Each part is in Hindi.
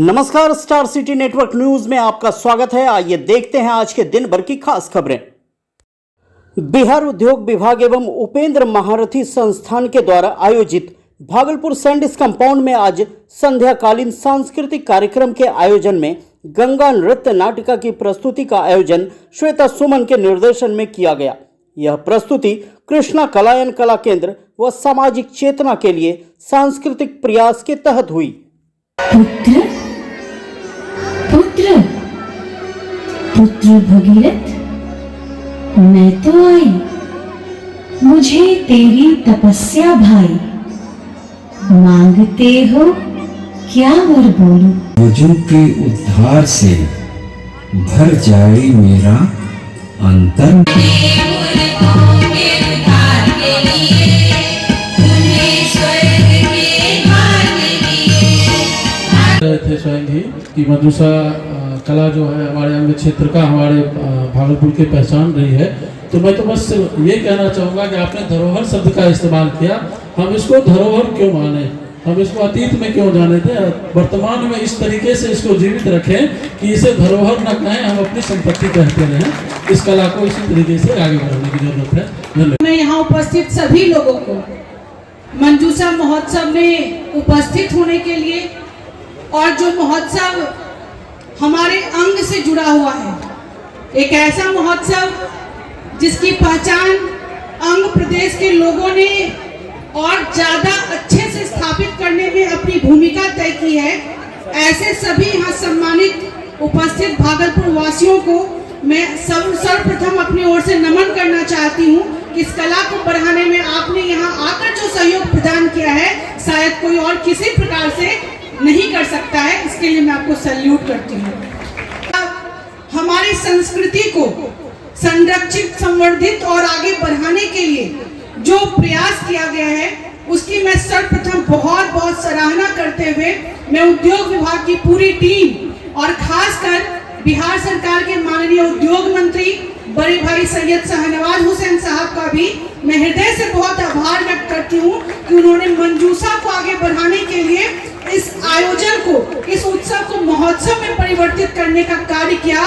नमस्कार, स्टार सिटी नेटवर्क न्यूज में आपका स्वागत है। आइए देखते हैं आज के दिन भर की खास खबरें। बिहार उद्योग विभाग एवं उपेंद्र महारथी संस्थान के द्वारा आयोजित भागलपुर सैंडिस कंपाउंड में आज संध्याकालीन सांस्कृतिक कार्यक्रम के आयोजन में गंगा नृत्य नाटिका की प्रस्तुति का आयोजन श्वेता सुमन के निर्देशन में किया गया। यह प्रस्तुति कृष्णा कलायन कला केंद्र व सामाजिक चेतना के लिए सांस्कृतिक प्रयास के तहत हुई। पुत्र पुत्र पुत्र भगीरथ, मैं तो आई, मुझे तेरी तपस्या भाई, मांगते हो क्या वर बोलूं? वजू के उद्धार से भर जाए मेरा अंतर। थे स्वयं ही कि मंजूषा कला जो है हमारे अंग क्षेत्र का, हमारे भागलपुर की पहचान रही है। तो मैं तो बस ये कहना चाहूँगा कि आपने धरोहर शब्द का इस्तेमाल किया। हम इसको धरोहर क्यों माने, हम इसको अतीत में क्यों जाने थे, वर्तमान में इस तरीके से इसको जीवित रखें कि इसे धरोहर न कहें, हम अपनी संपत्ति कहते रहें। इस कला को इसी तरीके से आगे बढ़ाने की जरूरत है। धन्यवाद। मैं यहाँ उपस्थित सभी लोगों को मंजूषा महोत्सव में उपस्थित होने के लिए, और जो महोत्सव हमारे अंग से जुड़ा हुआ है, एक ऐसा महोत्सव जिसकी पहचान अंग प्रदेश के लोगों ने और ज़्यादा अच्छे से स्थापित करने में अपनी भूमिका तय की है, ऐसे सभी यहाँ सम्मानित उपस्थित भागलपुर वासियों को मैं सर्वप्रथम अपनी ओर से नमन करना चाहती हूँ कि इस कला को बढ़ाने में आपने यहाँ आकर जो सहयोग प्रदान किया है, शायद कोई और किसी प्रकार से नहीं कर सकता है। इसके लिए मैं आपको सैल्यूट करती हूँ। हमारी संस्कृति को संरक्षित, संवर्धित और आगे बढ़ाने के लिए जो प्रयास किया गया है, उसकी मैं सर्वप्रथम बहुत बहुत सराहना करते हुए मैं उद्योग विभाग की पूरी टीम और खासकर बिहार सरकार के माननीय उद्योग मंत्री बड़े भाई सैयद शाहनवाज हुसैन साहब का भी मैं हृदय से बहुत आभार व्यक्त करती हूँ कि उन्होंने मंजूषा को आगे बढ़ाने के लिए इस आयोजन को, इस उत्सव को महोत्सव में परिवर्तित करने का कार्य किया।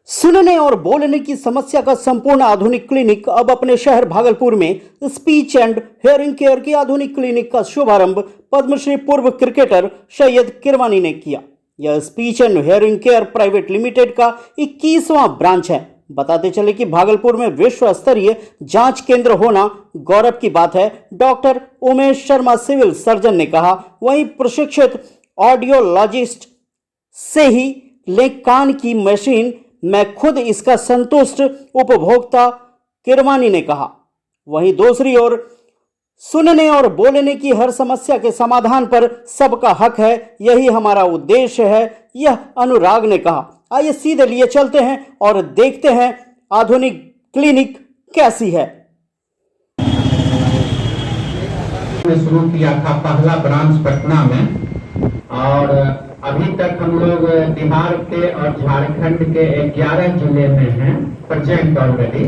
सुनने और बोलने की समस्या का संपूर्ण आधुनिक क्लिनिक अब अपने शहर भागलपुर में स्पीच एंड हियरिंग केयर की आधुनिक क्लिनिक का शुभारंभ पद्मश्री पूर्व क्रिकेटर सैयद किरवानी ने किया। यह speech and hearing care private limited का 21वां ब्रांच है। बताते चले कि भागलपुर में विश्व स्तरीय जांच केंद्र होना गौरव की बात है। Doctor Umesh Sharma civil surgeon ने कहा। वहीं प्रशिक्षित ऑडियोलॉजिस्ट से ही ले कान की मशीन, मैं खुद इसका संतुष्ट उपभोक्ता, किरवानी ने कहा। वहीं दूसरी ओर सुनने और बोलने की हर समस्या के समाधान पर सबका हक है, यही हमारा उद्देश्य है, यह अनुराग ने कहा। आइए सीधे लिए चलते हैं और देखते हैं आधुनिक क्लिनिक कैसी है। शुरू किया था पहला ब्रांच पटना में, और अभी तक हम लोग बिहार के और झारखंड के 11 जिले में हैं प्रेजेंट ऑलरेडी,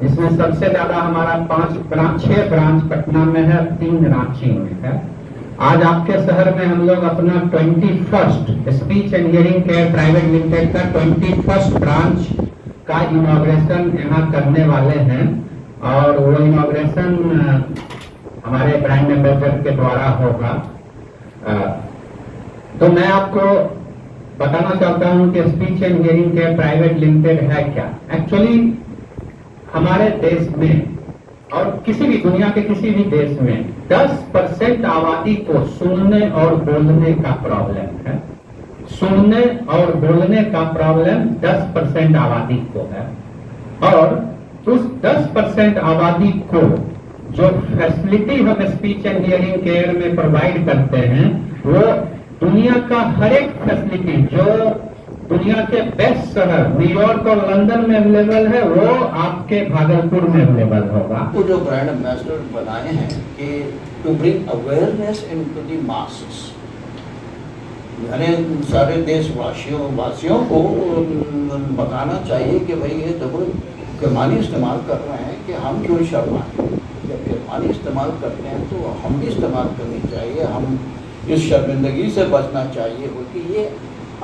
जिसमें सबसे ज्यादा हमारा 6 ब्रांच पटना में है, 3 रांची में है। आज आपके शहर में हम लोग अपना 21st speech and hearing care private limited का 21st ब्रांच का इनॉग्रेशन यहाँ करने वाले हैं, और वो इनॉग्रेशन हमारे ब्रांड एम्बेसडर के द्वारा होगा। तो मैं आपको बताना चाहता हूँ कि speech and hearing care private limited है क्या। एक्चुअली हमारे देश में और किसी भी दुनिया के किसी भी देश में 10% आबादी को सुनने और बोलने का प्रॉब्लम है। सुनने और बोलने का प्रॉब्लम 10% आबादी को है, और उस 10% आबादी को जो फैसिलिटी हम स्पीच एंड हियरिंग केयर में प्रोवाइड करते हैं, वो दुनिया का हर एक फैसिलिटी जो दुनिया के बेस्ट शहर न्यूयॉर्क और लंदन में अवेलेबल है, वो आपके भागलपुर में अवेलेबल होगा। तो जो ब्रांड एम्बेसडर बनाए हैं कि to bring awareness into the masses, यानी सारे देशवासियों को बताना चाहिए कि भाई ये डबल किरवानी इस्तेमाल कर रहे हैं कि हम क्यों शर्माएं। जब किरवानी इस्तेमाल करते हैं तो हम भी इस्तेमाल करनी चाहिए। हम इस शर्मिंदगी से बचना चाहिए, क्योंकि ये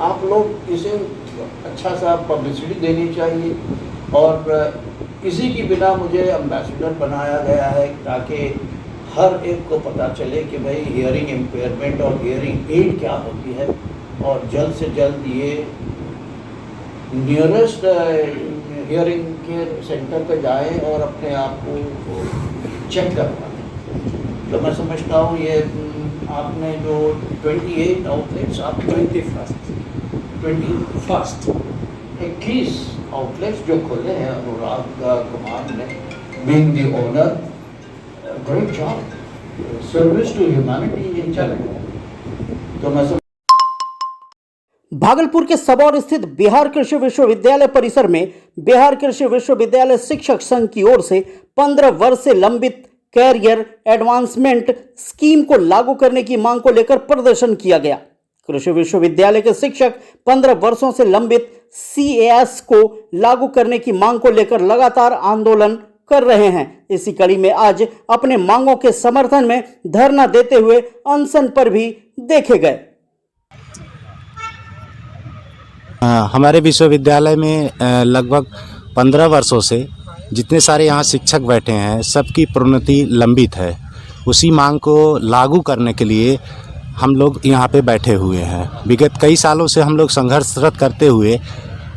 आप लोग इसे अच्छा सा पब्लिसिटी देनी चाहिए। और इसी की बिना मुझे एम्बेसडर बनाया गया है, ताकि हर एक को पता चले कि भाई हियरिंग इम्पेयरमेंट और हियरिंग एड क्या होती है, और जल्द से जल्द ये नियरेस्ट हियरिंग केयर सेंटर पे जाएं और अपने आप को चेक करवाएं। तो मैं समझता हूँ ये आपने जो 28 आउटलेट्स, आप 21 आउटलेट्स जो खोले हैं अनुराग कुमार ने, being the owner, great job, service to humanity ये चल रहा है। तो मैं भागलपुर के सबौर स्थित बिहार कृषि विश्वविद्यालय परिसर में बिहार कृषि विश्वविद्यालय शिक्षक संघ की ओर से 15 वर्ष से लंबित कैरियर एडवांसमेंट स्कीम को लागू करने की मांग को लेकर प्रदर्शन किया गया। कृषि विश्वविद्यालय के शिक्षक 15 वर्षों से लंबित CAS को लागू करने की मांग को लेकर लगातार आंदोलन कर रहे हैं। इसी कड़ी में आज अपने मांगों के समर्थन में धरना देते हुए अनशन पर भी देखे गए। हमारे विश्वविद्यालय में लगभग 15 वर्षों से जितने सारे यहाँ शिक्षक बैठे हैं, सबकी प्रोन्नति लंबित है। उसी मांग को लागू करने के लिए हम लोग यहाँ पे बैठे हुए हैं। विगत कई सालों से हम लोग संघर्षरत करते हुए,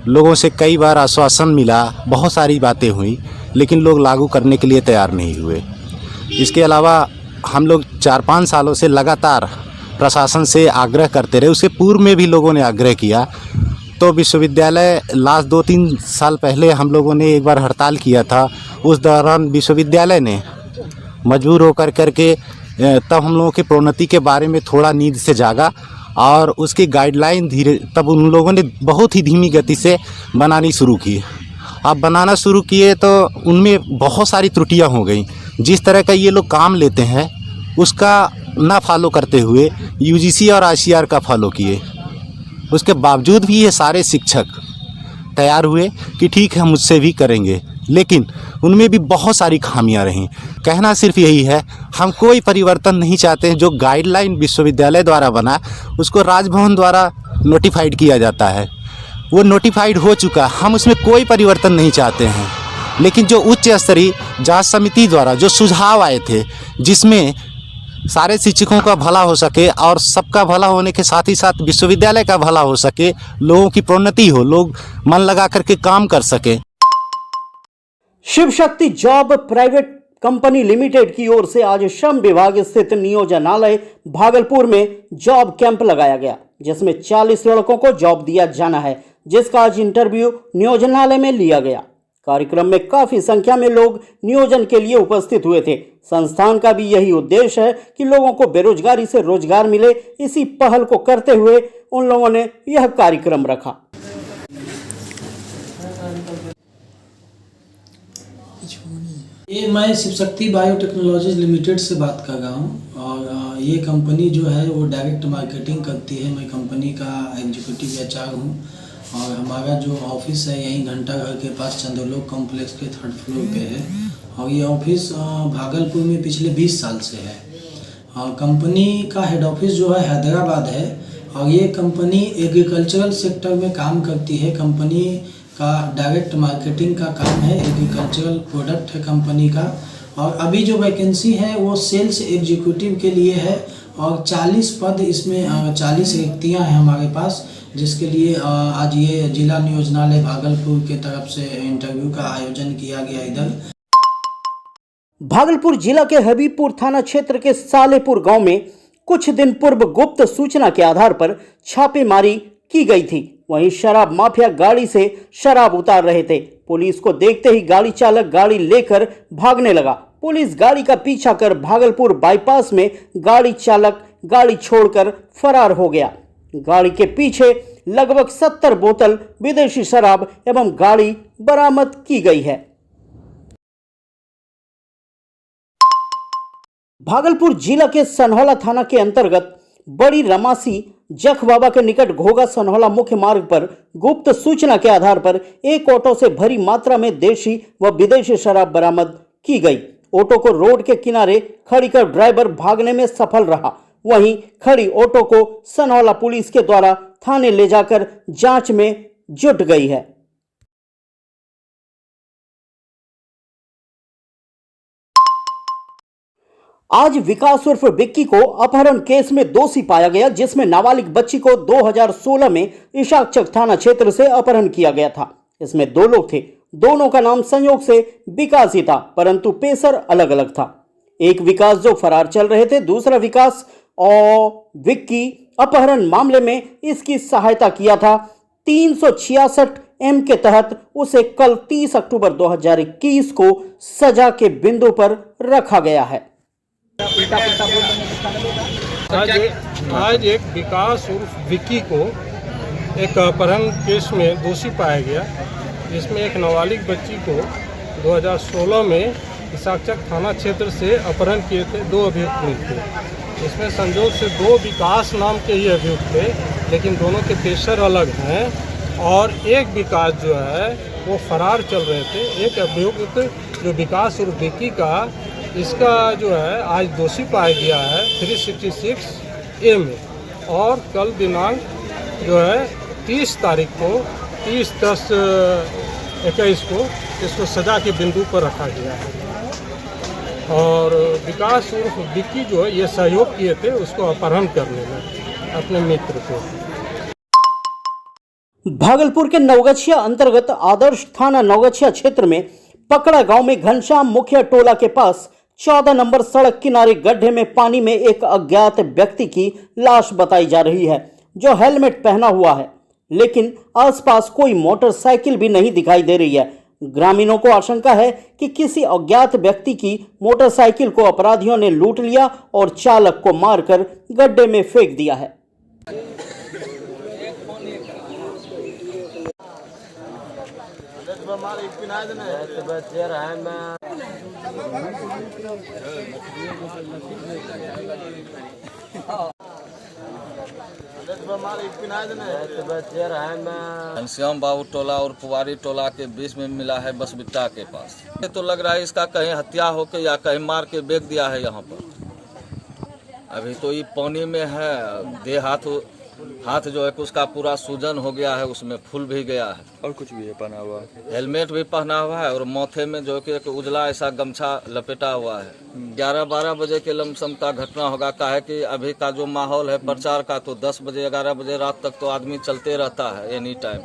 लोगों से कई बार आश्वासन मिला, बहुत सारी बातें हुई, लेकिन लोग लागू करने के लिए तैयार नहीं हुए। इसके अलावा हम लोग 4-5 सालों से लगातार प्रशासन से आग्रह करते रहे। उसके पूर्व में भी लोगों ने आग्रह किया, तो विश्वविद्यालय लास्ट 2-3 साल पहले हम लोगों ने एक बार हड़ताल किया था। उस दौरान विश्वविद्यालय ने मजबूर होकर करके तब हम लोगों की प्रोन्नति के बारे में थोड़ा नींद से जागा, और उसकी गाइडलाइन तब उन लोगों ने बहुत ही धीमी गति से बनानी शुरू की। अब बनाना शुरू किए तो उनमें बहुत सारी त्रुटियां हो गई। जिस तरह का ये लोग काम लेते हैं उसका ना फॉलो करते हुए UGC और ICR का फॉलो किए। उसके बावजूद भी ये सारे शिक्षक तैयार हुए कि ठीक है मुझसे भी करेंगे, लेकिन उनमें भी बहुत सारी खामियां रहीं। कहना सिर्फ यही है, हम कोई परिवर्तन नहीं चाहते हैं। जो गाइडलाइन विश्वविद्यालय द्वारा बना उसको राजभवन द्वारा नोटिफाइड किया जाता है, वो नोटिफाइड हो चुका, हम उसमें कोई परिवर्तन नहीं चाहते हैं। लेकिन जो उच्च स्तरीय जांच समिति द्वारा जो सुझाव आए थे, जिसमें सारे शिक्षकों का भला हो सके और सबका भला होने के साथ ही साथ विश्वविद्यालय का भला हो सके, लोगों की प्रोन्नति हो, लोग मन लगा करके काम कर सके। Shiv Shakti job private company limited की ओर से आज श्रम विभाग स्थित नियोजनालय भागलपुर में जॉब कैंप लगाया गया, जिसमें 40 लड़कों को जॉब दिया जाना है, जिसका आज इंटरव्यू नियोजनालय में लिया गया। कार्यक्रम में काफी संख्या में लोग नियोजन के लिए उपस्थित हुए थे। संस्थान का भी यही उद्देश्य है कि लोगों को बेरोजगारी से रोजगार मिले। इसी पहल को करते हुए उन लोगों ने यह कार्यक्रम रखा। ये मैं शिव शक्ति बायोटेक्नोलॉजीज लिमिटेड से बात कर रहा हूँ, और ये कंपनी जो है वो डायरेक्ट मार्केटिंग करती है। मैं कंपनी का एग्जीक्यूटिव HR हूँ, और हमारा जो ऑफिस है यहीं घंटा घर के पास चंद्रलोक कॉम्प्लेक्स के 3rd फ्लोर पे है, और ये ऑफिस भागलपुर में पिछले 20 साल से है। और कंपनी का हेड ऑफिस जो है हैदराबाद है, और ये कंपनी एग्रीकल्चरल सेक्टर में काम करती है। कंपनी का डायरेक्ट मार्केटिंग का काम है, एग्रीकल्चरल प्रोडक्ट है कंपनी का। और अभी जो वैकेंसी है वो सेल्स एग्जीक्यूटिव के लिए है, और 40 पद इसमें 40 रिक्तियाँ हैं हमारे पास, जिसके लिए आज ये जिला नियोजनालय भागलपुर के तरफ से इंटरव्यू का आयोजन किया गया। इधर भागलपुर जिला के हबीबपुर थाना क्षेत्र के सालेपुर गांव में कुछ दिन पूर्व गुप्त सूचना के आधार पर छापेमारी की गई थी। वहीं शराब माफिया गाड़ी से शराब उतार रहे थे। पुलिस को देखते ही गाड़ी चालक गाड़ी लेकर भागने लगा। पुलिस गाड़ी का पीछा कर भागलपुर बाईपास में गाड़ी चालक गाड़ी छोड़कर फरार हो गया। गाड़ी के पीछे लगभग 70 बोतल विदेशी शराब एवं गाड़ी बरामद की गई है। भागलपुर जिला के सनहौला थाना के अंतर्गत बड़ी रमासी जख बाबा के निकट घोगा सनहौला मुख्य मार्ग पर गुप्त सूचना के आधार पर एक ऑटो से भरी मात्रा में देशी व विदेशी शराब बरामद की गई। ऑटो को रोड के किनारे खड़ी कर ड्राइवर भागने में सफल रहा। वहीं खड़ी ऑटो को सनहौला पुलिस के द्वारा थाने ले जाकर जांच में जुट गई है। आज विकास उर्फ विक्की को अपहरण केस में दोषी पाया गया, जिसमें नाबालिग बच्ची को 2016 में इशाकचक थाना क्षेत्र से अपहरण किया गया था। इसमें 2 लोग थे। दोनों का नाम संयोग से विकास ही था, परंतु पेशर अलग अलग था। एक विकास जो फरार चल रहे थे, दूसरा विकास और विक्की अपहरण मामले में इसकी सहायता किया था। 366 M के तहत उसे कल 30 अक्टूबर 2021 को सजा के बिंदु पर रखा गया है। आज एक विकास उर्फ विक्की को एक अपहरण केस में दोषी पाया गया, जिसमें एक नाबालिग बच्ची को 2016 में इशाकचक थाना क्षेत्र से अपहरण किए थे 2 अभियुक्त मिले थे। इसमें संजोग से 2 विकास नाम के ही अभियुक्त थे, लेकिन दोनों के पेशर अलग हैं और एक विकास जो है वो फरार चल रहे थे। एक अभियुक्त जो विकास उर्फ विक्की का, इसका जो है आज दोषी पाया गया है 366 A में, और कल दिनांक जो है 30 तारीख को 30/10/21 को इसको सजा के बिंदु पर रखा गया है। और विकास उर्फ विक्की जो है ये सहयोग किए थे उसको अपहरण करने में अपने मित्र को। भागलपुर के नवगछिया अंतर्गत आदर्श थाना नवगछिया क्षेत्र में पकड़ा गांव में घनश्याम मुखिया टोला के पास 14 नंबर सड़क किनारे गड्ढे में पानी में एक अज्ञात व्यक्ति की लाश बताई जा रही है, जो हेलमेट पहना हुआ है, लेकिन आसपास कोई मोटरसाइकिल भी नहीं दिखाई दे रही है। ग्रामीणों को आशंका है कि किसी अज्ञात व्यक्ति की मोटरसाइकिल को अपराधियों ने लूट लिया और चालक को मारकर गड्ढे में फेंक दिया है। घनश्याम बाबू टोला और पुवारी टोला के बीच में मिला है बस बिट्टा के पास। ये तो लग रहा है इसका कहीं हत्या होके या कहीं मार के बेच दिया है यहाँ पर। अभी तो ये पानी में है, देह हाथ जो है उसका पूरा सूजन हो गया है, उसमें फूल भी गया है और कुछ भी है पहना हुआ, हेलमेट भी पहना हुआ है और माथे में जो कि एक उजला ऐसा गमछा लपेटा हुआ है। 11-12 बजे के लमसम का घटना होगा, काहे कि अभी का जो माहौल है प्रचार का, तो 10 बजे 11 बजे रात तक तो आदमी चलते रहता है एनी टाइम।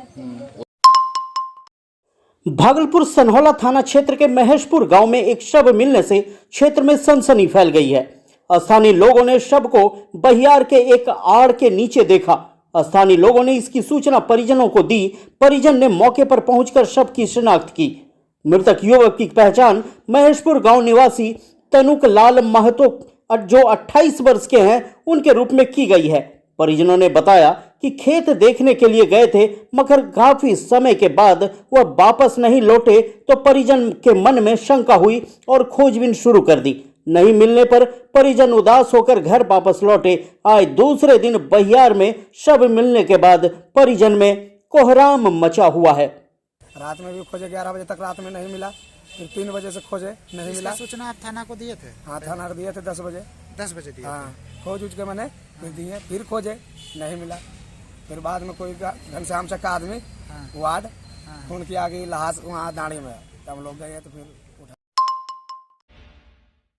भागलपुर सनहौला थाना क्षेत्र के महेशपुर गांव में एक शव मिलने से क्षेत्र में सनसनी फैल गई है। स्थानीय लोगों ने शव को बहियार के एक आड़ के नीचे देखा। स्थानीय लोगों ने इसकी सूचना परिजनों को दी। परिजन ने मौके पर पहुंचकर शव की शिनाख्त की। मृतक युवक की पहचान महेशपुर गांव निवासी तनुक लाल महतो जो 28 वर्ष के हैं उनके रूप में की गई है। परिजनों ने बताया कि खेत देखने के लिए गए थे, मगर काफी समय के बाद वह वापस नहीं लौटे तो परिजन के मन में शंका हुई और खोजबीन शुरू कर दी। नहीं मिलने पर परिजन उदास होकर घर वापस लौटे। आज दूसरे दिन बहियार में शव मिलने के बाद परिजन में कोहराम मचा हुआ है। रात में भी खोजे, 11 बजे तक रात में नहीं मिला, फिर 3 बजे से खोजे नहीं मिला। सूचना आप थाना को दिए थे? हाँ, थाना दिए थे 10 बजे। 10 बजे दिए? हाँ, खोज उज के मैंने फिर दिए, फिर खोजे नहीं मिला। फिर बाद में कोई घनश्याम चक्का आदमी वार्ड फोन किया कि लहास वहाँ दाढ़ी में, हम लोग गए तो फिर